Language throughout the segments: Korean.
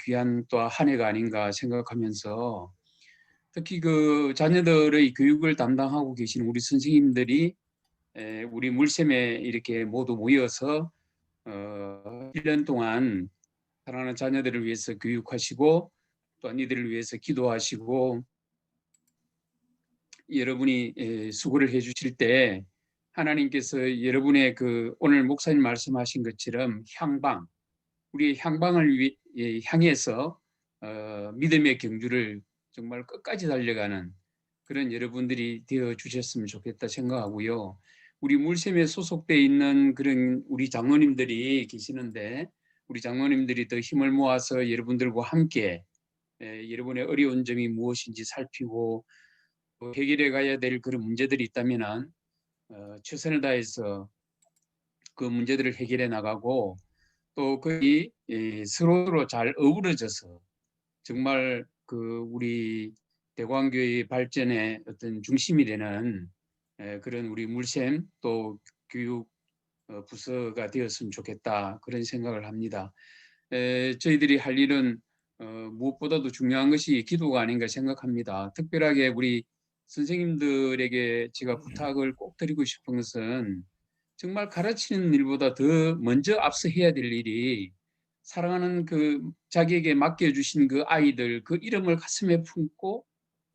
귀한 또 한 해가 아닌가 생각하면서 특히 그 자녀들의 교육을 담당하고 계신 우리 선생님들이 우리 물샘에 이렇게 모두 모여서 1년 동안 사랑하는 자녀들을 위해서 교육하시고 또한 이들을 위해서 기도하시고 여러분이 수고를 해주실 때 하나님께서 여러분의 그 오늘 목사님 말씀하신 것처럼 향방, 우리의 향방을 향해서 믿음의 경주를 정말 끝까지 달려가는 그런 여러분들이 되어 주셨으면 좋겠다 생각하고요. 우리 물샘에 소속돼 있는 그런 우리 장로님들이 계시는데 우리 장로님들이 더 힘을 모아서 여러분들과 함께 여러분의 어려운 점이 무엇인지 살피고 또 해결해 가야 될 그런 문제들이 있다면 최선을 다해서 그 문제들을 해결해 나가고 또 거기 서로 잘 어우러져서 정말 그 우리 대광교회의 발전의 어떤 중심이 되는 그런 우리 물샘 또 교육 부서가 되었으면 좋겠다 그런 생각을 합니다. 저희들이 할 일은 무엇보다도 중요한 것이 기도가 아닌가 생각합니다. 특별하게 우리 선생님들에게 제가 부탁을 꼭 드리고 싶은 것은 정말 가르치는 일보다 더 먼저 앞서 해야 될 일이 사랑하는 그 자기에게 맡겨주신 그 아이들 그 이름을 가슴에 품고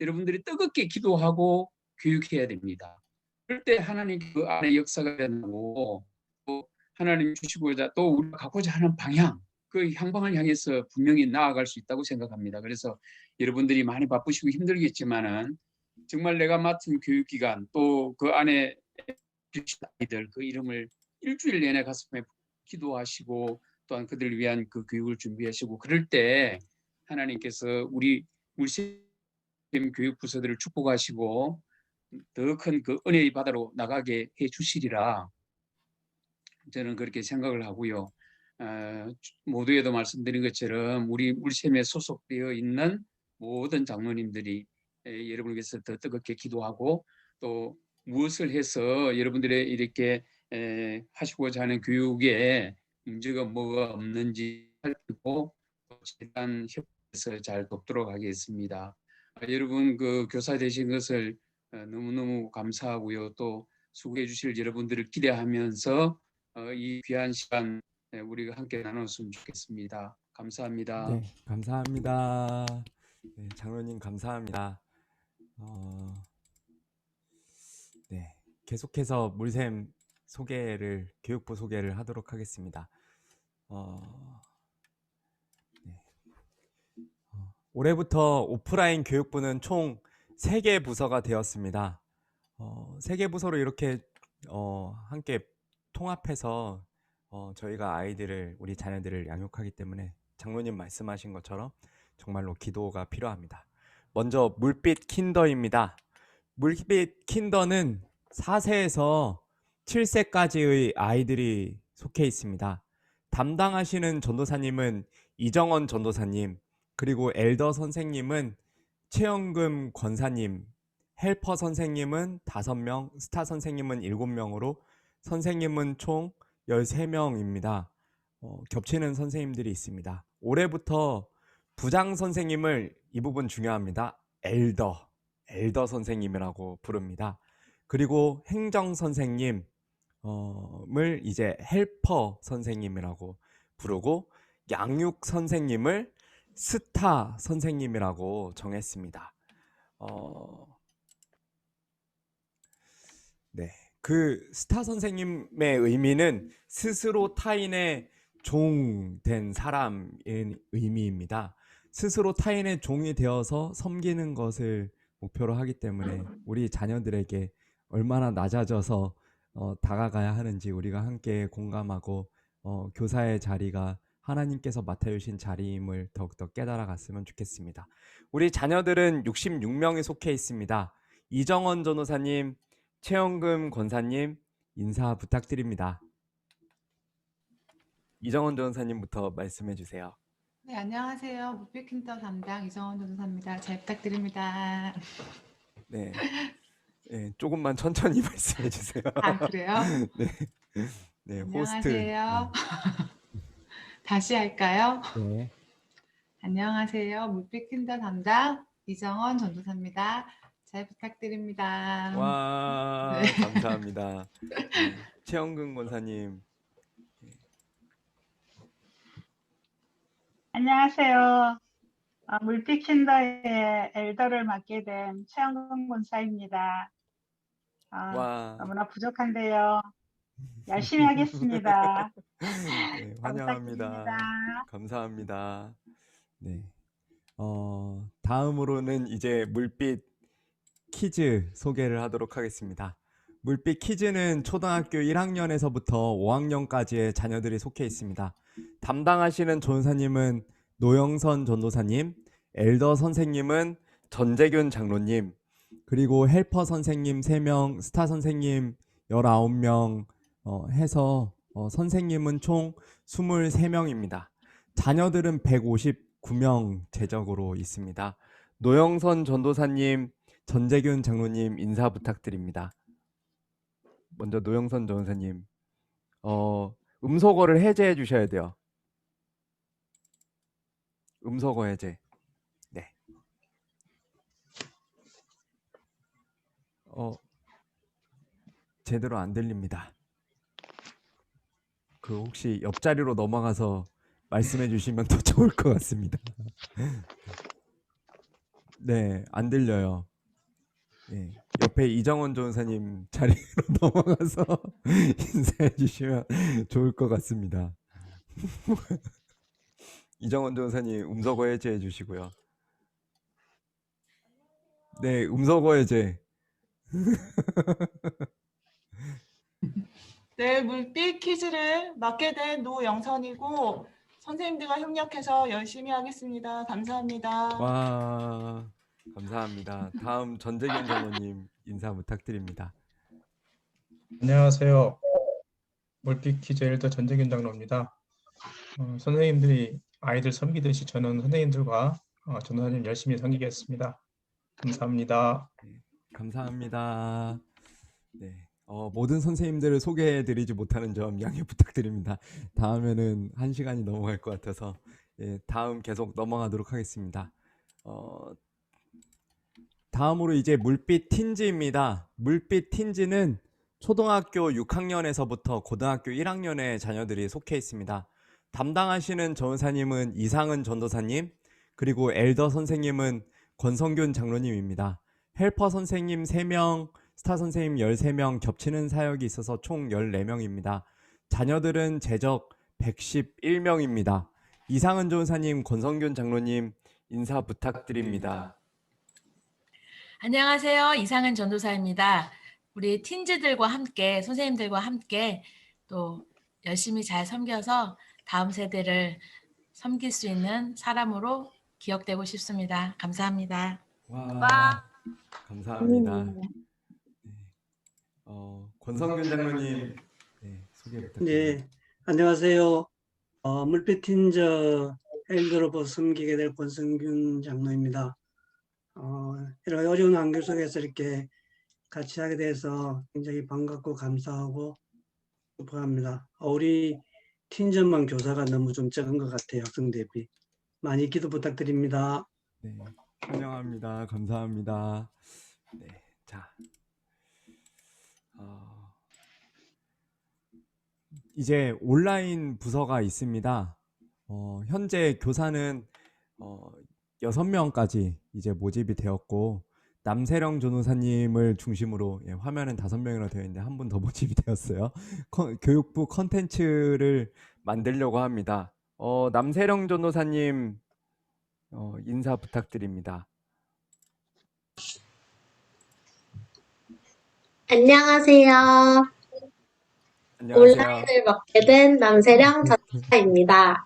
여러분들이 뜨겁게 기도하고 교육해야 됩니다. 그럴 때 하나님 그 안에 역사가 일어나고 또 하나님 주시고자 또 우리가 가고자 하는 방향 그 향방을 향해서 분명히 나아갈 수 있다고 생각합니다. 그래서 여러분들이 많이 바쁘시고 힘들겠지만은 정말 내가 맡은 교육기관 또 그 안에 주신 아이들 그 이름을 일주일 내내 가슴에 기도하시고 또한 그들을 위한 그 교육을 준비하시고 그럴 때 하나님께서 우리 물샘 교육 부서들을 축복하시고 더 큰 그 은혜의 바다로 나가게 해 주시리라 저는 그렇게 생각을 하고요. 모두에도 말씀드린 것처럼 우리 물샘에 소속되어 있는 모든 장로님들이 여러분을 위해서 더 뜨겁게 기도하고 또 무엇을 해서 여러분들의 이렇게 하시고자 하는 교육에 문제가 뭐가 없는지 살피고 재단 협회에서 잘 돕도록 하겠습니다. 여러분 그 교사 되신 것을 너무너무 감사하고요. 또 수고해 주실 여러분들을 기대하면서 이 귀한 시간 우리가 함께 나눴으면 좋겠습니다. 감사합니다. 네, 감사합니다. 네, 장로님 감사합니다. 네, 계속해서 물샘 교육부 소개를 하도록 하겠습니다. 네. 올해부터 오프라인 교육부는 총 3개 부서가 되었습니다. 3개 부서로 이렇게 함께 통합해서 저희가 우리 자녀들을 양육하기 때문에 장로님 말씀하신 것처럼 정말로 기도가 필요합니다. 먼저 물빛 킨더입니다. 물빛 킨더는 4세에서 7세까지의 아이들이 속해 있습니다. 담당하시는 전도사님은 이정원 전도사님, 그리고 엘더 선생님은 최영금 권사님, 헬퍼 선생님은 5명, 스타 선생님은 7명으로 선생님은 총 13명입니다. 겹치는 선생님들이 있습니다. 올해부터 부장 선생님을, 이 부분 중요합니다, 엘더 선생님이라고 부릅니다. 그리고 행정 선생님을 이제 헬퍼 선생님이라고 부르고 양육 선생님을 스타 선생님이라고 정했습니다. 네, 그 스타 선생님의 의미는 스스로 타인의 종 된 사람의 의미입니다. 스스로 타인의 종이 되어서 섬기는 것을 목표로 하기 때문에 우리 자녀들에게 얼마나 낮아져서 다가가야 하는지 우리가 함께 공감하고 교사의 자리가 하나님께서 맡아주신 자리임을 더욱더 깨달아 갔으면 좋겠습니다. 우리 자녀들은 66명이 속해 있습니다. 이정원 전도사님, 최영금 권사님 인사 부탁드립니다. 이정원 전도사님부터 말씀해 주세요. 네, 안녕하세요. 무비킨더 담당 이정원 전도사입니다. 잘 부탁드립니다. 네, 네, 조금만 천천히 말씀해 주세요. 아, 그래요? 네, 네, 호스트. 안녕하세요. 다시 할까요? 네. 안녕하세요. 물빛 킨더 담당 이정원 전도사입니다. 잘 부탁드립니다. 와, 네. 감사합니다. 네, 최영근 권사님. 안녕하세요. 물빛 킨더의 엘더를 맡게 된 최영근 권사입니다. 와, 너무나 부족한데요. 열심히 하겠습니다. 네, 잘 환영합니다. 부탁드립니다. 감사합니다. 네, 다음으로는 이제 물빛 퀴즈 소개를 하도록 하겠습니다. 물빛 퀴즈는 초등학교 1학년에서부터 5학년까지의 자녀들이 속해 있습니다. 담당하시는 전사님은 노영선 전도사님, 엘더 선생님은 전재균 장로님, 그리고 헬퍼 선생님 3명, 스타 선생님 19명 해서 선생님은 총 23명입니다. 자녀들은 159명 제적으로 있습니다. 노영선 전도사님, 전재균 장로님 인사 부탁드립니다. 먼저 노영선 전도사님, 음소거를 해제해 주셔야 돼요. 음소거 해제. 네. 제대로 안 들립니다. 그 혹시 옆자리로 넘어가서 말씀해 주시면 더 좋을 것 같습니다. 네, 안 들려요. 예, 옆에 이정원 전사님 자리로 넘어가서 인사해 주시면 좋을 것 같습니다. 이정원 전사님 음소거 해제해 주시고요. 네, 음소거 해제. 네, 물빛 퀴즈를 맡게 된 노영선이고 선생님들과 협력해서 열심히 하겠습니다. 감사합니다. 와, 감사합니다. 다음 전재균 장로님 인사 부탁드립니다. 안녕하세요. 물빛 퀴즈 엘더 전재균 장로입니다. 선생님들이 아이들 섬기듯이 저는 선생님들과 전도사님 열심히 섬기겠습니다. 감사합니다. 감사합니다. 네, 모든 선생님들을 소개해드리지 못하는 점 양해 부탁드립니다. 다음에는 1시간이 넘어갈 것 같아서 다음 계속 넘어가도록 하겠습니다. 다음으로 이제 물빛 틴즈입니다. 물빛 틴즈는 초등학교 6학년에서부터 고등학교 1학년의 자녀들이 속해 있습니다. 담당하시는 전도사님은 이상은 전도사님, 그리고 엘더 선생님은 권성균 장로님입니다. 헬퍼 선생님 3명, 스타 선생님 13명, 겹치는 사역이 있어서 총 14명입니다. 자녀들은 제적 111명입니다. 이상은 전도사님, 권성균 장로님 인사 부탁드립니다. 안녕하세요. 이상은 전도사입니다. 우리 틴즈들과 함께 선생님들과 함께 또 열심히 잘 섬겨서 다음 세대를 섬길 수 있는 사람으로 기억되고 싶습니다. 감사합니다. 와, 감사합니다. 네. 권성균 장로님 소개 부탁드립니다. 네, 안녕하세요. 물빛 틴저 엘더로 섬기게 될 권성균 장로입니다. 이런 어려운 환경 속에서 이렇게 같이 하게 돼서 굉장히 반갑고 감사하고 축복합니다. 우리 틴저만 교사가 너무 좀 적은 것 같아요, 학생 대비. 많이 기도 부탁드립니다. 네, 환영합니다. 감사합니다. 네, 자, 이제 온라인 부서가 있습니다. 현재 교사는 6명까지 이제 모집이 되었고, 남세령 전도사님을 중심으로 화면은 5명이나 되어 있는데 한 분 더 모집이 되었어요. 교육부 컨텐츠를 만들려고 합니다. 남세령 전도사님 인사 부탁드립니다. 안녕하세요. 안녕하세요. 온라인을 맡게 된 남세령 전사입니다.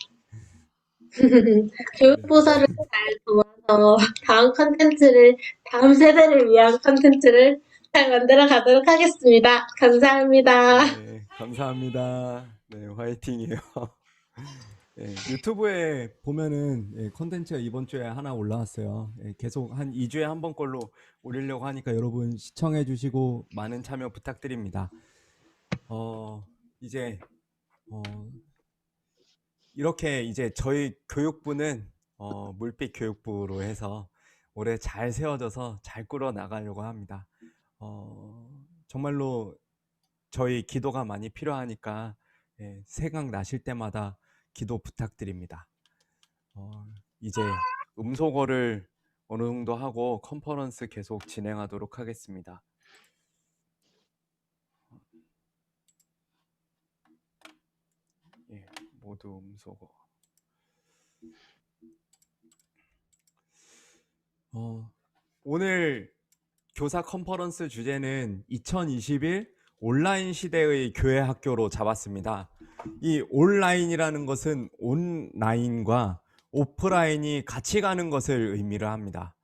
교육부서를 잘 도와서 다음 세대를 위한 컨텐츠를 잘 만들어 가도록 하겠습니다. 감사합니다. 네, 감사합니다. 네, 화이팅이에요. 네, 유튜브에 보면은 컨텐츠가 이번 주에 하나 올라왔어요. 계속 한 2주에 한 번 걸로 올리려고 하니까 여러분 시청해 주시고 많은 참여 부탁드립니다. 이제 이렇게 이제 저희 교육부는 물빛 교육부로 해서 올해 잘 세워져서 잘 꾸려 나가려고 합니다. 정말로 저희 기도가 많이 필요하니까 생각나실 때마다 기도 부탁드립니다. 이제 음소거를 어느 정도 하고 컨퍼런스 계속 진행하도록 하겠습니다. 모두 음소거. 오늘 교사 컨퍼런스 주제는 2021 온라인 시대의 교회 학교로 잡았습니다. 이 온라인이라는 것은 온라인과 오프라인이 같이 가는 것을 의미를 합니다.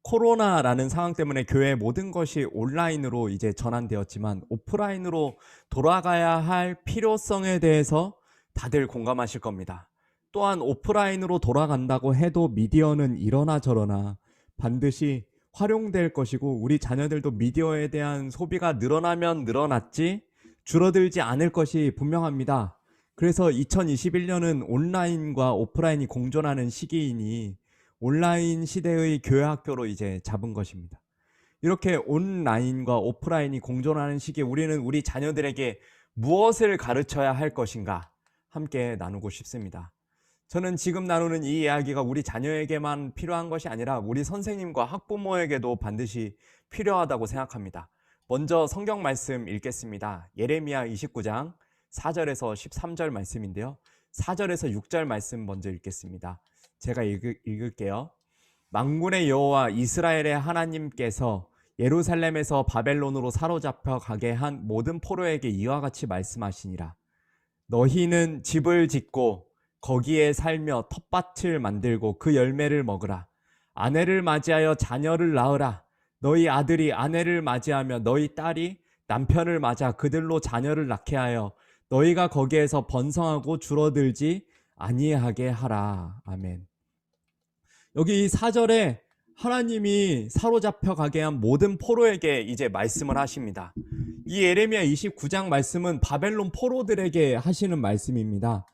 코로나라는 상황 때문에 교회의 모든 것이 온라인으로 이제 전환되었지만 오프라인으로 돌아가야 할 필요성에 대해서 다들 공감하실 겁니다. 또한 오프라인으로 돌아간다고 해도 미디어는 이러나 저러나 반드시 활용될 것이고 우리 자녀들도 미디어에 대한 소비가 늘어나면 늘어났지 줄어들지 않을 것이 분명합니다. 그래서 2021년은 온라인과 오프라인이 공존하는 시기이니 온라인 시대의 교회 학교로 이제 잡은 것입니다. 이렇게 온라인과 오프라인이 공존하는 시기에 우리는 우리 자녀들에게 무엇을 가르쳐야 할 것인가 함께 나누고 싶습니다. 저는 지금 나누는 이 이야기가 우리 자녀에게만 필요한 것이 아니라 우리 선생님과 학부모에게도 반드시 필요하다고 생각합니다. 먼저 성경 말씀 읽겠습니다. 예레미야 29장 4절에서 13절 말씀인데요. 4절에서 6절 말씀 먼저 읽겠습니다. 제가 읽을게요. 만군의 여호와 이스라엘의 하나님께서 예루살렘에서 바벨론으로 사로잡혀 가게 한 모든 포로에게 이와 같이 말씀하시니라. 너희는 집을 짓고 거기에 살며 텃밭을 만들고 그 열매를 먹으라. 아내를 맞이하여 자녀를 낳으라. 너희 아들이 아내를 맞이하며 너희 딸이 남편을 맞아 그들로 자녀를 낳게 하여 너희가 거기에서 번성하고 줄어들지 아니하게 하라. 아멘. 여기 이 4절에 하나님이 사로잡혀 가게 한 모든 포로에게 이제 말씀을 하십니다. 이 예레미야 29장 말씀은 바벨론 포로들에게 하시는 말씀입니다.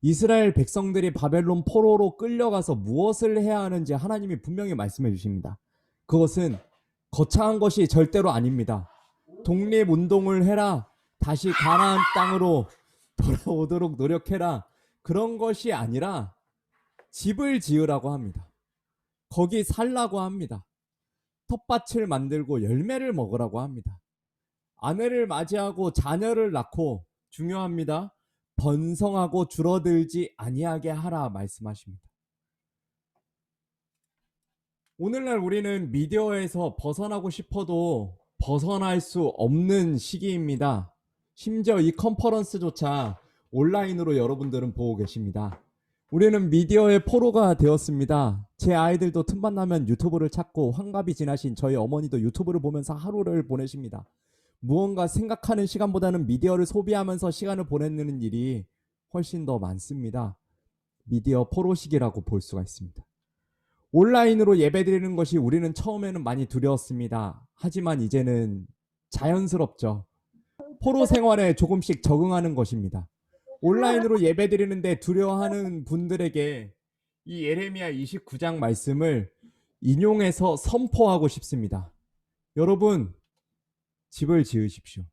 이스라엘 백성들이 바벨론 포로로 끌려가서 무엇을 해야 하는지 하나님이 분명히 말씀해 주십니다. 그것은 거창한 것이 절대로 아닙니다. 독립운동을 해라. 다시 가나안 땅으로 돌아오도록 노력해라. 그런 것이 아니라 집을 지으라고 합니다. 거기 살라고 합니다. 텃밭을 만들고 열매를 먹으라고 합니다. 아내를 맞이하고 자녀를 낳고 중요합니다. 번성하고 줄어들지 아니하게 하라 말씀하십니다. 오늘날 우리는 미디어에서 벗어나고 싶어도 벗어날 수 없는 시기입니다. 심지어 이 컨퍼런스조차 온라인으로 여러분들은 보고 계십니다. 우리는 미디어의 포로가 되었습니다. 제 아이들도 틈만 나면 유튜브를 찾고 환갑이 지나신 저희 어머니도 유튜브를 보면서 하루를 보내십니다. 무언가 생각하는 시간보다는 미디어를 소비하면서 시간을 보내는 일이 훨씬 더 많습니다. 미디어 포로식이라고 볼 수가 있습니다. 온라인으로 예배드리는 것이 우리는 처음에는 많이 두려웠습니다. 하지만 이제는 자연스럽죠. 포로 생활에 조금씩 적응하는 것입니다. 온라인으로 예배드리는데 두려워하는 분들에게 이 예레미야 29장 말씀을 인용해서 선포하고 싶습니다. 여러분, 집을 지으십시오.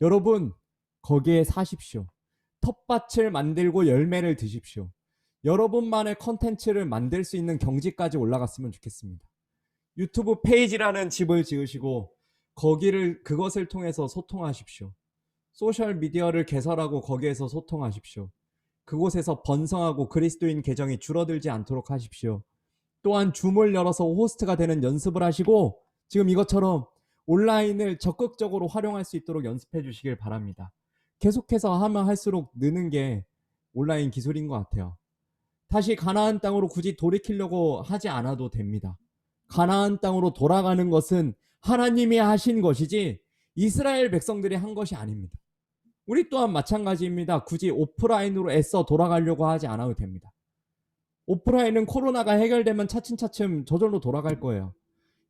여러분, 거기에 사십시오. 텃밭을 만들고 열매를 드십시오. 여러분만의 컨텐츠를 만들 수 있는 경지까지 올라갔으면 좋겠습니다. 유튜브 페이지라는 집을 지으시고 그것을 통해서 소통하십시오. 소셜 미디어를 개설하고 거기에서 소통하십시오. 그곳에서 번성하고 그리스도인 계정이 줄어들지 않도록 하십시오. 또한 줌을 열어서 호스트가 되는 연습을 하시고 지금 이것처럼 온라인을 적극적으로 활용할 수 있도록 연습해 주시길 바랍니다. 계속해서 하면 할수록 느는 게 온라인 기술인 것 같아요. 다시 가나안 땅으로 굳이 돌이키려고 하지 않아도 됩니다. 가나안 땅으로 돌아가는 것은 하나님이 하신 것이지 이스라엘 백성들이 한 것이 아닙니다. 우리 또한 마찬가지입니다. 굳이 오프라인으로 애써 돌아가려고 하지 않아도 됩니다. 오프라인은 코로나가 해결되면 차츰차츰 저절로 돌아갈 거예요.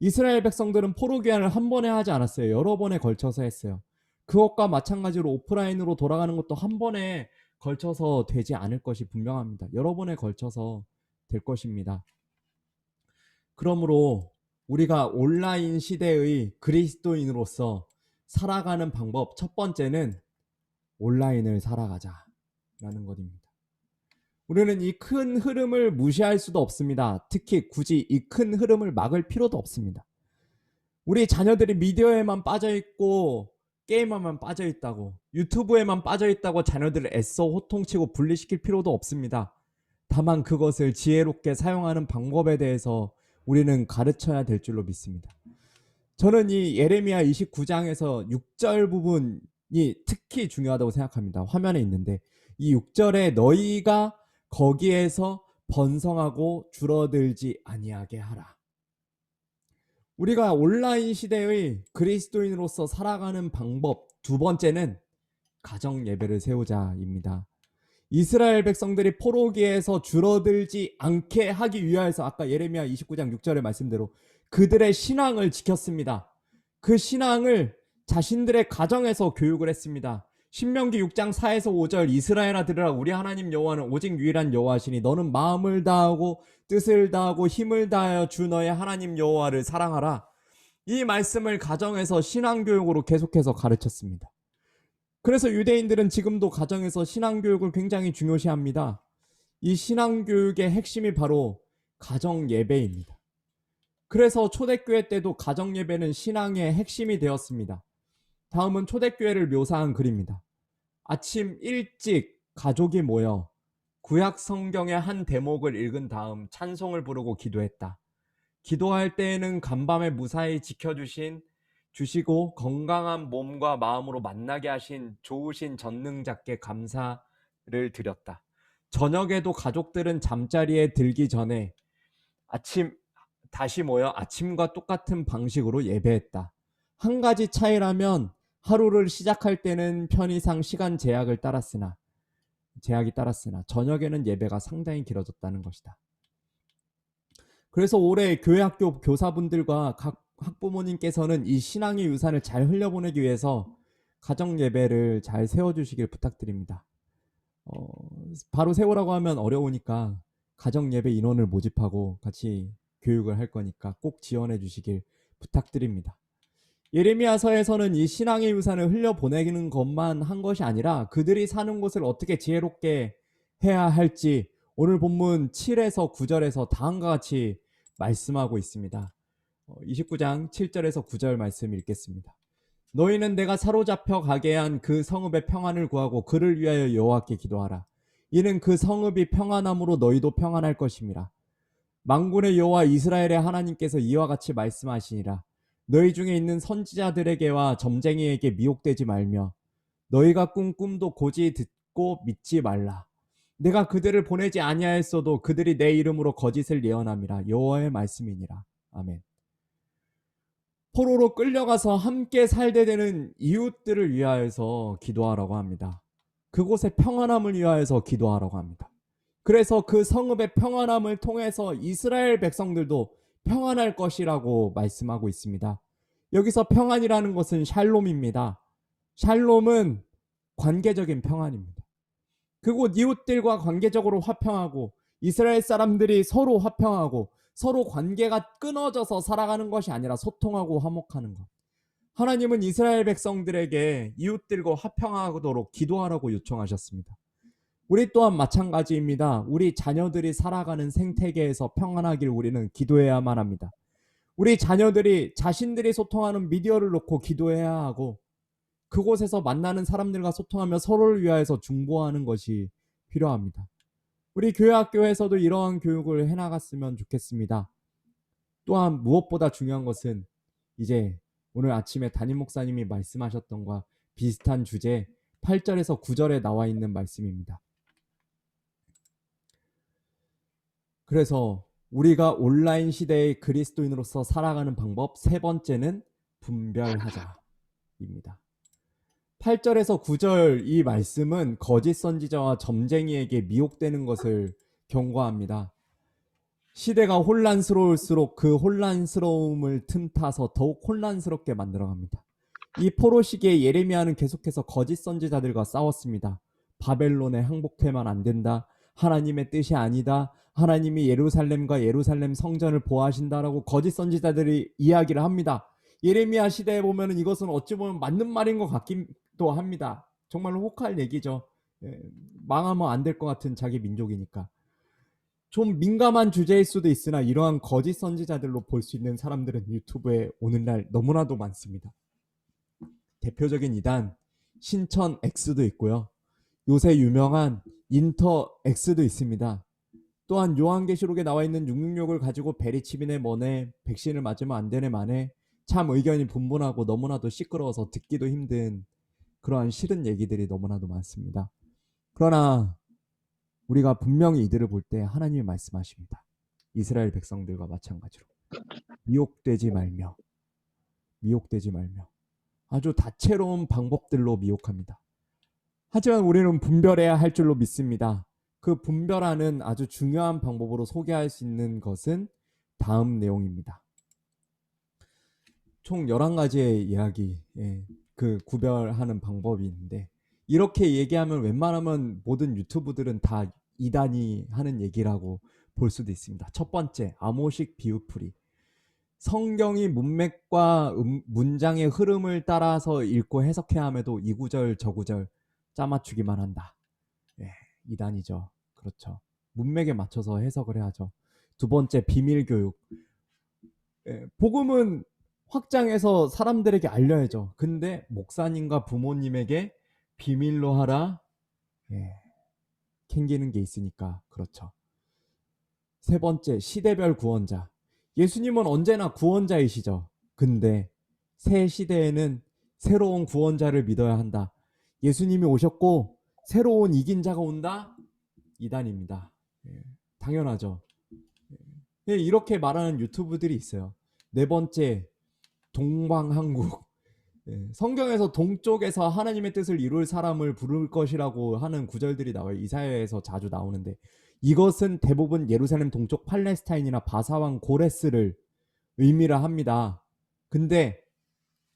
이스라엘 백성들은 포로 귀환을 한 번에 하지 않았어요. 여러 번에 걸쳐서 했어요. 그것과 마찬가지로 오프라인으로 돌아가는 것도 한 번에 걸쳐서 되지 않을 것이 분명합니다. 여러 번에 걸쳐서 될 것입니다. 그러므로 우리가 온라인 시대의 그리스도인으로서 살아가는 방법 첫 번째는 온라인을 살아가자라는 것입니다. 우리는 이 큰 흐름을 무시할 수도 없습니다. 특히 굳이 이 큰 흐름을 막을 필요도 없습니다. 우리 자녀들이 미디어에만 빠져있고 게임에만 빠져있다고, 유튜브에만 빠져있다고 자녀들을 애써 호통치고 분리시킬 필요도 없습니다. 다만 그것을 지혜롭게 사용하는 방법에 대해서 우리는 가르쳐야 될 줄로 믿습니다. 저는 이 예레미야 29장에서 6절 부분이 특히 중요하다고 생각합니다. 화면에 있는데 이 6절에 너희가 거기에서 번성하고 줄어들지 아니하게 하라. 우리가 온라인 시대의 그리스도인으로서 살아가는 방법 두 번째는 가정 예배를 세우자입니다. 이스라엘 백성들이 포로기에서 줄어들지 않게 하기 위하여서 아까 예레미야 29장 6절의 말씀대로 그들의 신앙을 지켰습니다. 그 신앙을 자신들의 가정에서 교육을 했습니다. 신명기 6장 4에서 5절 이스라엘아 들으라 우리 하나님 여호와는 오직 유일한 여호와시니 너는 마음을 다하고 뜻을 다하고 힘을 다하여 주 너의 하나님 여호와를 사랑하라. 이 말씀을 가정에서 신앙교육으로 계속해서 가르쳤습니다. 그래서 유대인들은 지금도 가정에서 신앙교육을 굉장히 중요시합니다. 이 신앙교육의 핵심이 바로 가정예배입니다. 그래서 초대교회 때도 가정예배는 신앙의 핵심이 되었습니다. 다음은 초대교회를 묘사한 글입니다. 아침 일찍 가족이 모여 구약 성경의 한 대목을 읽은 다음 찬송을 부르고 기도했다. 기도할 때에는 간밤에 무사히 지켜주시고 건강한 몸과 마음으로 만나게 하신 좋으신 전능자께 감사를 드렸다. 저녁에도 가족들은 잠자리에 들기 전에 다시 모여 아침과 똑같은 방식으로 예배했다. 한 가지 차이라면 하루를 시작할 때는 편의상 시간 제약이 따랐으나 저녁에는 예배가 상당히 길어졌다는 것이다. 그래서 올해 교회학교 교사분들과 각 학부모님께서는 이 신앙의 유산을 잘 흘려보내기 위해서 가정 예배를 잘 세워주시길 부탁드립니다. 바로 세우라고 하면 어려우니까 가정 예배 인원을 모집하고 같이 교육을 할 거니까 꼭 지원해 주시길 부탁드립니다. 예레미야서에서는 이 신앙의 유산을 흘려보내는 것만 한 것이 아니라 그들이 사는 곳을 어떻게 지혜롭게 해야 할지 오늘 본문 7에서 9절에서 다음과 같이 말씀하고 있습니다. 29장 7절에서 9절 말씀 읽겠습니다. 너희는 내가 사로잡혀 가게 한 그 성읍의 평안을 구하고 그를 위하여 여호와께 기도하라. 이는 그 성읍이 평안함으로 너희도 평안할 것임이라. 만군의 여호와 이스라엘의 하나님께서 이와 같이 말씀하시니라. 너희 중에 있는 선지자들에게와 점쟁이에게 미혹되지 말며 너희가 꾼 꿈도 고지 듣고 믿지 말라. 내가 그들을 보내지 아니하였어도 그들이 내 이름으로 거짓을 예언함이라. 여호와의 말씀이니라. 아멘. 포로로 끌려가서 함께 살게 되는 이웃들을 위하여서 기도하라고 합니다. 그곳의 평안함을 위하여서 기도하라고 합니다. 그래서 그 성읍의 평안함을 통해서 이스라엘 백성들도 평안할 것이라고 말씀하고 있습니다. 여기서 평안이라는 것은 샬롬입니다. 샬롬은 관계적인 평안입니다. 그곳 이웃들과 관계적으로 화평하고 이스라엘 사람들이 서로 화평하고 서로 관계가 끊어져서 살아가는 것이 아니라 소통하고 화목하는 것. 하나님은 이스라엘 백성들에게 이웃들과 화평하도록 기도하라고 요청하셨습니다. 우리 또한 마찬가지입니다. 우리 자녀들이 살아가는 생태계에서 평안하길 우리는 기도해야만 합니다. 우리 자녀들이 자신들이 소통하는 미디어를 놓고 기도해야 하고 그곳에서 만나는 사람들과 소통하며 서로를 위하여서 중보하는 것이 필요합니다. 우리 교회학교에서도 이러한 교육을 해나갔으면 좋겠습니다. 또한 무엇보다 중요한 것은 이제 오늘 아침에 담임 목사님이 말씀하셨던 것과 비슷한 주제 8절에서 9절에 나와 있는 말씀입니다. 그래서 우리가 온라인 시대의 그리스도인으로서 살아가는 방법 세 번째는 분별하자입니다. 8절에서 9절 이 말씀은 거짓 선지자와 점쟁이에게 미혹되는 것을 경고합니다. 시대가 혼란스러울수록 그 혼란스러움을 틈타서 더욱 혼란스럽게 만들어갑니다. 이 포로 시기에 예레미야는 계속해서 거짓 선지자들과 싸웠습니다. 바벨론에 항복하면 안 된다. 하나님의 뜻이 아니다. 하나님이 예루살렘과 예루살렘 성전을 보호하신다라고 거짓 선지자들이 이야기를 합니다. 예레미야 시대에 보면 이것은 어찌 보면 맞는 말인 것 같기도 합니다. 정말로 혹할 얘기죠. 망하면 안 될 것 같은 자기 민족이니까. 좀 민감한 주제일 수도 있으나 이러한 거짓 선지자들로 볼 수 있는 사람들은 유튜브에 오늘날 너무나도 많습니다. 대표적인 이단 신천 X도 있고요. 요새 유명한 인터 X도 있습니다. 또한 요한계시록에 나와 있는 666을 가지고 베리치빈에 뭐네, 백신을 맞으면 안 되네 마네, 참 의견이 분분하고 너무나도 시끄러워서 듣기도 힘든 그러한 싫은 얘기들이 너무나도 많습니다. 그러나 우리가 분명히 이들을 볼 때 하나님이 말씀하십니다. 이스라엘 백성들과 마찬가지로 미혹되지 말며 아주 다채로운 방법들로 미혹합니다. 하지만 우리는 분별해야 할 줄로 믿습니다. 그 분별하는 아주 중요한 방법으로 소개할 수 있는 것은 다음 내용입니다. 총 11가지의 이야기, 그 구별하는 방법이 있는데, 이렇게 얘기하면 웬만하면 모든 유튜브들은 다 이단이 하는 얘기라고 볼 수도 있습니다. 첫 번째, 암호식 비유풀이. 성경이 문맥과 문장의 흐름을 따라서 읽고 해석해야 함에도 이 구절 저 구절 짜맞추기만 한다. 이단이죠. 그렇죠. 문맥에 맞춰서 해석을 해야죠. 두 번째, 비밀교육. 복음은 확장해서 사람들에게 알려야죠. 근데 목사님과 부모님에게 비밀로 하라. 캥기는 게 있으니까 그렇죠. 세 번째, 시대별 구원자. 예수님은 언제나 구원자이시죠. 근데 새 시대에는 새로운 구원자를 믿어야 한다. 예수님이 오셨고 새로운 이긴 자가 온다? 이단입니다. 당연하죠. 이렇게 말하는 유튜브들이 있어요. 네 번째, 동방한국. 성경에서 동쪽에서 하나님의 뜻을 이룰 사람을 부를 것이라고 하는 구절들이 나와요. 이사야에서 자주 나오는데, 이것은 대부분 예루살렘 동쪽 팔레스타인이나 바사왕 고레스를 의미를 합니다. 근데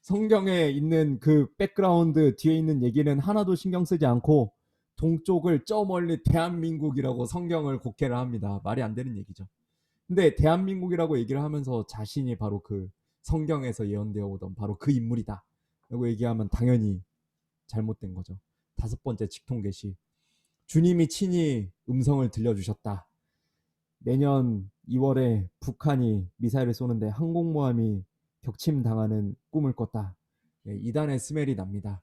성경에 있는 그 백그라운드 뒤에 있는 얘기는 하나도 신경 쓰지 않고 동쪽을 저 멀리 대한민국이라고 성경을 곡해를 합니다. 말이 안 되는 얘기죠. 근데 대한민국이라고 얘기를 하면서 자신이 바로 그 성경에서 예언되어 오던 바로 그 인물이다 라고 얘기하면 당연히 잘못된 거죠. 다섯 번째, 직통계시. 주님이 친히 음성을 들려주셨다. 내년 2월에 북한이 미사일을 쏘는데 항공모함이 격침당하는 꿈을 꿨다. 이단의 스멜이 납니다.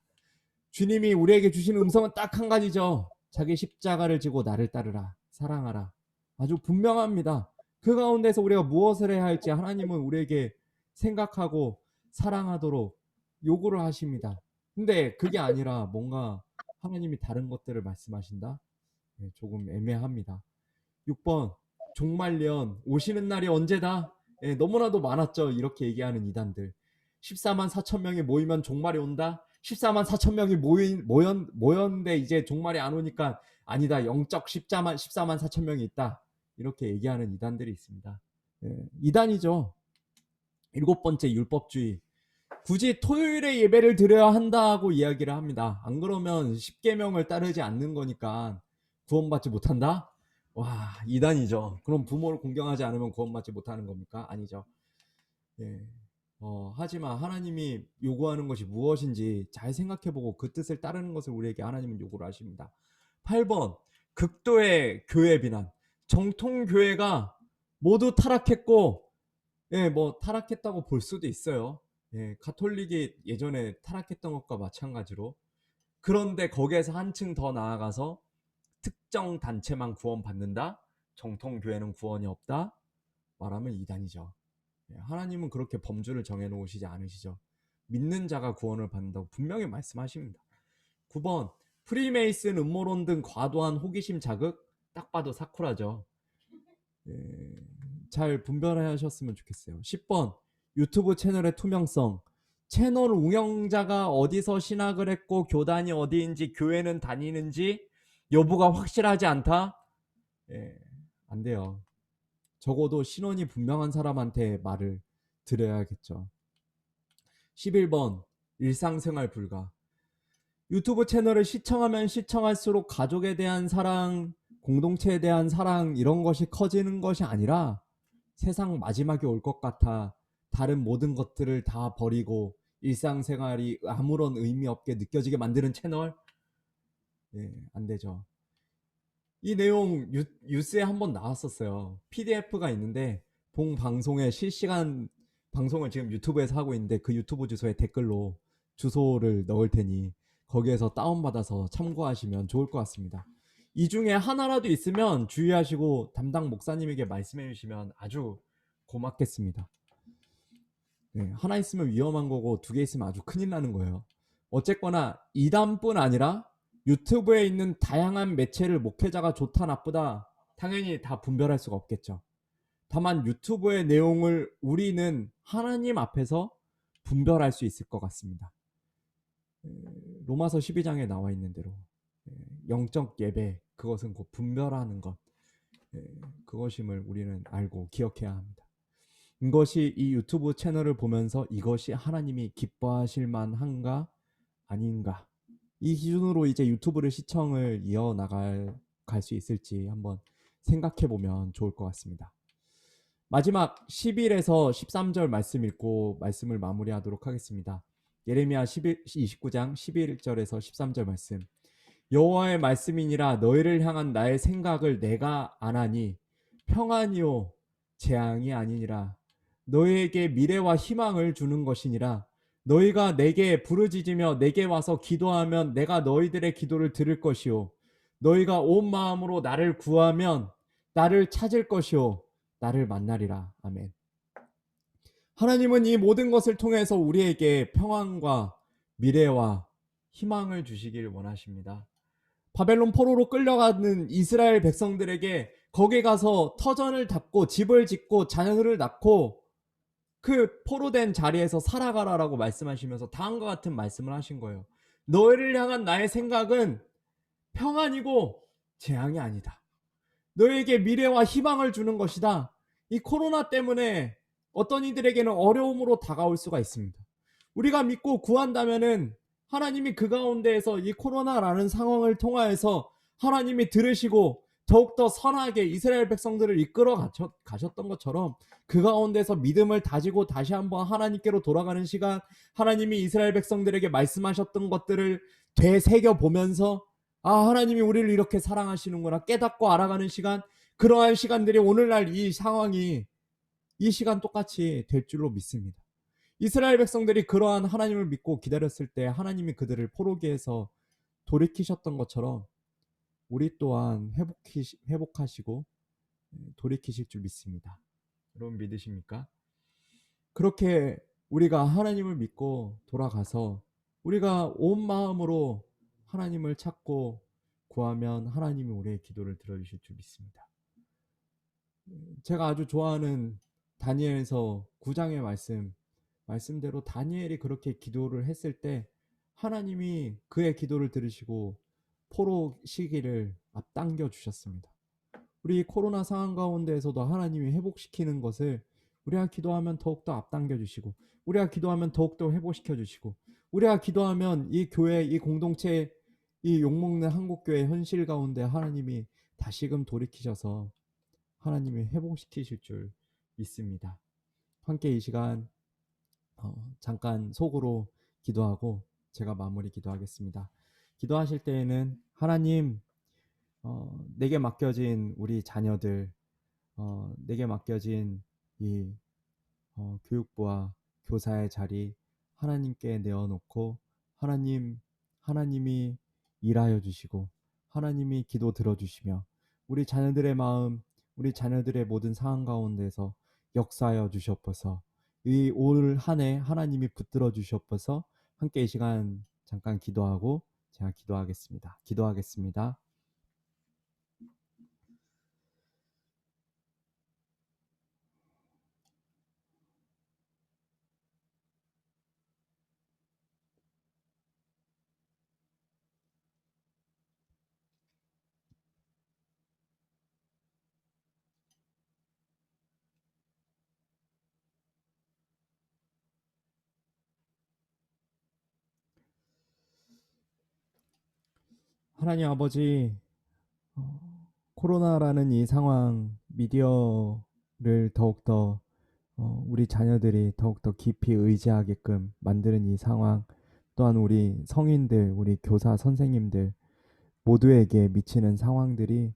주님이 우리에게 주시는 음성은 딱 한 가지죠. 자기 십자가를 지고 나를 따르라. 사랑하라. 아주 분명합니다. 그 가운데서 우리가 무엇을 해야 할지 하나님은 우리에게 생각하고 사랑하도록 요구를 하십니다. 근데 그게 아니라 뭔가 하나님이 다른 것들을 말씀하신다? 조금 애매합니다. 6번, 종말년, 오시는 날이 언제다? 너무나도 많았죠. 이렇게 얘기하는 이단들. 14만 4천 명이 모이면 종말이 온다? 14만 4천 명이 모였는데 이제 종말이 안 오니까 아니다. 영적 14만 4천 명이 있다. 이렇게 얘기하는 이단들이 있습니다. 이단이죠. 7번째, 율법주의. 굳이 토요일에 예배를 드려야 한다고 이야기를 합니다. 안 그러면 10계명을 따르지 않는 거니까 구원받지 못한다? 와, 이단이죠. 그럼 부모를 공경하지 않으면 구원받지 못하는 겁니까? 아니죠. 하지만 하나님이 요구하는 것이 무엇인지 잘 생각해보고 그 뜻을 따르는 것을 우리에게 하나님은 요구를 하십니다. 8번, 극도의 교회 비난. 정통교회가 모두 타락했고, 뭐 타락했다고 볼 수도 있어요. 가톨릭이 예전에 타락했던 것과 마찬가지로. 그런데 거기에서 한층 더 나아가서 특정 단체만 구원받는다? 정통교회는 구원이 없다? 말하면 이단이죠. 하나님은 그렇게 범주를 정해놓으시지 않으시죠. 믿는 자가 구원을 받는다고 분명히 말씀하십니다. 9번, 프리메이슨, 음모론 등 과도한 호기심 자극. 딱 봐도 사쿠라죠. 잘 분별하셨으면 좋겠어요. 10번, 유튜브 채널의 투명성. 채널 운영자가 어디서 신학을 했고 교단이 어디인지 교회는 다니는지 여부가 확실하지 않다? 안 돼요. 적어도 신원이 분명한 사람한테 말을 드려야겠죠. 11번, 일상생활 불가. 유튜브 채널을 시청하면 시청할수록 가족에 대한 사랑, 공동체에 대한 사랑 이런 것이 커지는 것이 아니라 세상 마지막이 올 것 같아 다른 모든 것들을 다 버리고 일상생활이 아무런 의미 없게 느껴지게 만드는 채널? 예, 안 되죠. 이 내용 뉴스에 한번 나왔었어요. PDF가 있는데 본 방송의 실시간 방송을 지금 유튜브에서 하고 있는데 그 유튜브 주소에 댓글로 주소를 넣을 테니 거기에서 다운받아서 참고하시면 좋을 것 같습니다. 이 중에 하나라도 있으면 주의하시고 담당 목사님에게 말씀해 주시면 아주 고맙겠습니다. 네, 하나 있으면 위험한 거고 두 개 있으면 아주 큰일 나는 거예요. 어쨌거나 이단뿐 아니라 유튜브에 있는 다양한 매체를 목회자가 좋다 나쁘다 당연히 다 분별할 수가 없겠죠. 다만 유튜브의 내용을 우리는 하나님 앞에서 분별할 수 있을 것 같습니다. 로마서 12장에 나와 있는 대로 영적 예배, 그것은 곧 분별하는 것, 그것임을 우리는 알고 기억해야 합니다. 이것이 이 유튜브 채널을 보면서 이것이 하나님이 기뻐하실 만한가 아닌가, 이 기준으로 이제 유튜브를 시청을 이어나갈 수 있을지 한번 생각해 보면 좋을 것 같습니다. 마지막 11에서 13절 말씀 읽고 말씀을 마무리하도록 하겠습니다. 예레미야 29장 11절에서 13절 말씀. 여호와의 말씀이니라 너희를 향한 나의 생각을 내가 아나니 평안이요 재앙이 아니니라. 너희에게 미래와 희망을 주는 것이니라. 너희가 내게 부르짖으며 내게 와서 기도하면 내가 너희들의 기도를 들을 것이요 너희가 온 마음으로 나를 구하면 나를 찾을 것이요 나를 만나리라. 아멘. 하나님은 이 모든 것을 통해서 우리에게 평안과 미래와 희망을 주시길 원하십니다. 바벨론 포로로 끌려가는 이스라엘 백성들에게 거기 가서 터전을 닫고 집을 짓고 자녀들을 낳고 그 포로된 자리에서 살아가라라고 말씀하시면서 다음과 같은 말씀을 하신 거예요. 너희를 향한 나의 생각은 평안이고 재앙이 아니다. 너희에게 미래와 희망을 주는 것이다. 이 코로나 때문에 어떤 이들에게는 어려움으로 다가올 수가 있습니다. 우리가 믿고 구한다면은 하나님이 그 가운데에서 이 코로나라는 상황을 통하여서 하나님이 들으시고 더욱더 선하게 이스라엘 백성들을 이끌어 가셨던 것처럼 그 가운데서 믿음을 다지고 다시 한번 하나님께로 돌아가는 시간, 하나님이 이스라엘 백성들에게 말씀하셨던 것들을 되새겨 보면서 아, 하나님이 우리를 이렇게 사랑하시는구나 깨닫고 알아가는 시간, 그러한 시간들이 오늘날 이 상황이 이 시간 똑같이 될 줄로 믿습니다. 이스라엘 백성들이 그러한 하나님을 믿고 기다렸을 때 하나님이 그들을 포로기에서 돌이키셨던 것처럼 우리 또한 회복하시고 돌이키실 줄 믿습니다. 여러분 믿으십니까? 그렇게 우리가 하나님을 믿고 돌아가서 우리가 온 마음으로 하나님을 찾고 구하면 하나님이 우리의 기도를 들어주실 줄 믿습니다. 제가 아주 좋아하는 다니엘서 9장의 말씀대로 다니엘이 그렇게 기도를 했을 때 하나님이 그의 기도를 들으시고 포로 시기를 앞당겨 주셨습니다. 우리 코로나 상황 가운데에서도 하나님이 회복시키는 것을 우리가 기도하면 더욱더 앞당겨 주시고 우리가 기도하면 더욱더 회복시켜 주시고 우리가 기도하면 이 교회, 이 공동체, 이 욕먹는 한국교회 현실 가운데 하나님이 다시금 돌이키셔서 하나님이 회복시키실 줄 믿습니다. 함께 이 시간 잠깐 속으로 기도하고 제가 마무리 기도하겠습니다. 기도하실 때에는 하나님, 내게 맡겨진 우리 자녀들, 내게 맡겨진 이 교육부와 교사의 자리 하나님께 내어놓고 하나님이 일하여 주시고 하나님이 기도 들어주시며 우리 자녀들의 마음, 우리 자녀들의 모든 상황 가운데서 역사하여 주시옵소서. 이 올 한 해 하나님이 붙들어 주시옵소서. 함께 이 시간 잠깐 기도하고 제가 기도하겠습니다. 하나님 아버지, 코로나라는 이 상황, 미디어를 더욱더 우리 자녀들이 더욱더 깊이 의지하게끔 만드는 이 상황, 또한 우리 성인들, 우리 교사 선생님들 모두에게 미치는 상황들이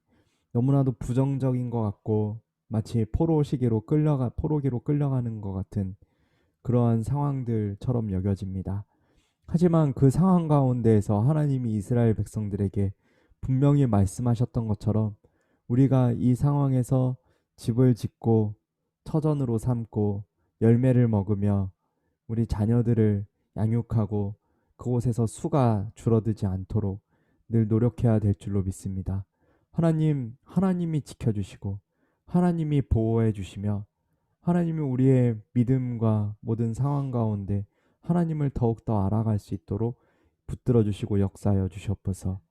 너무나도 부정적인 것 같고 마치 포로기로 끌려가는 것 같은 그러한 상황들처럼 여겨집니다. 하지만 그 상황 가운데에서 하나님이 이스라엘 백성들에게 분명히 말씀하셨던 것처럼 우리가 이 상황에서 집을 짓고 터전으로 삼고 열매를 먹으며 우리 자녀들을 양육하고 그곳에서 수가 줄어들지 않도록 늘 노력해야 될 줄로 믿습니다. 하나님이 지켜주시고 하나님이 보호해 주시며 하나님이 우리의 믿음과 모든 상황 가운데 하나님을 더욱더 알아갈 수 있도록 붙들어 주시고 역사하여 주시옵소서.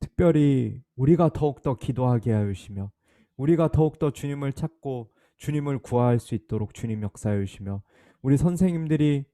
특별히 우리가 더욱더 기도하게 하여 주시며 우리가 더욱더 주님을 찾고 주님을 구할 수 있도록 주님 역사하여 주시며 우리 선생님들이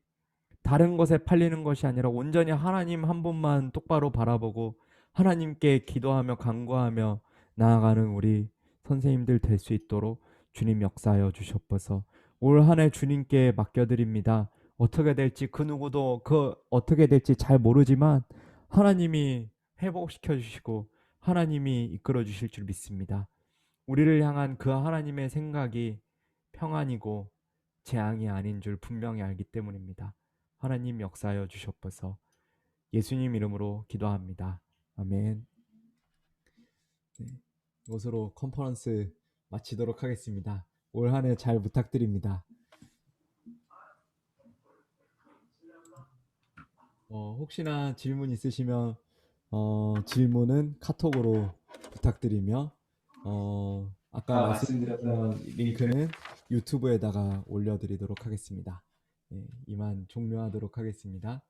다른 것에 팔리는 것이 아니라 온전히 하나님 한 분만 똑바로 바라보고 하나님께 기도하며 간구하며 나아가는 우리 선생님들 될 수 있도록 주님 역사하여 주시옵소서. 올 한 해 주님께 맡겨드립니다. 어떻게 될지 그 누구도 어떻게 될지 잘 모르지만 하나님이 회복시켜 주시고 하나님이 이끌어 주실 줄 믿습니다. 우리를 향한 그 하나님의 생각이 평안이고 재앙이 아닌 줄 분명히 알기 때문입니다. 하나님 역사하여 주시옵소서. 예수님 이름으로 기도합니다. 아멘. 네, 이것으로 컨퍼런스 마치도록 하겠습니다. 올 한 해 잘 부탁드립니다. 혹시나 질문 있으시면 질문은 카톡으로 부탁드리며 아까 말씀드렸던 링크는 유튜브에다가 올려드리도록 하겠습니다. 네, 이만 종료하도록 하겠습니다.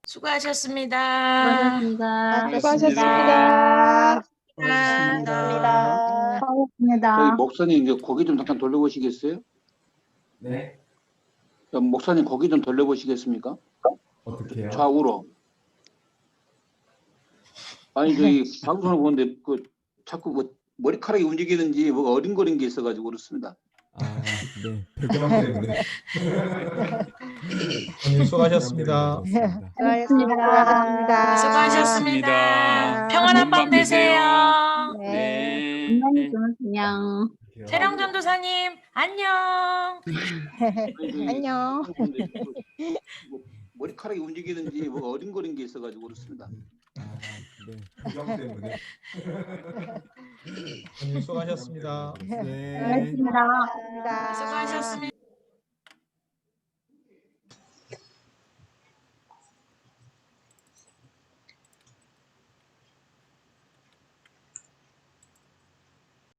수고하셨습니다. 수고하셨습니다. 수고하셨습니다. 고맙습니다. 목사님 이제 고개 좀 잠깐 돌려보시겠어요? 네. 목사님 고개 좀 돌려보시겠습니까? 어떻게 해요? 좌우로. 아니 저희 방송을 보는데 자꾸 뭐 머리카락이 움직이는지 뭐가 어린거린 게 있어가지고 그렇습니다. 아, 네. 배경 때문에. 수고하셨습니다. 수고하셨습니다. 수고하셨습니다. 평안한 밤 되세요. 네. 안녕. 태령 전도사님 안녕. 안녕. 뭐 머리카락이 움직이는지 뭐가 어린거린 게 있어가지고 그렇습니다. 아, 네. 배경 때문에. 수고하셨습니다. 네. 수고하셨습니다.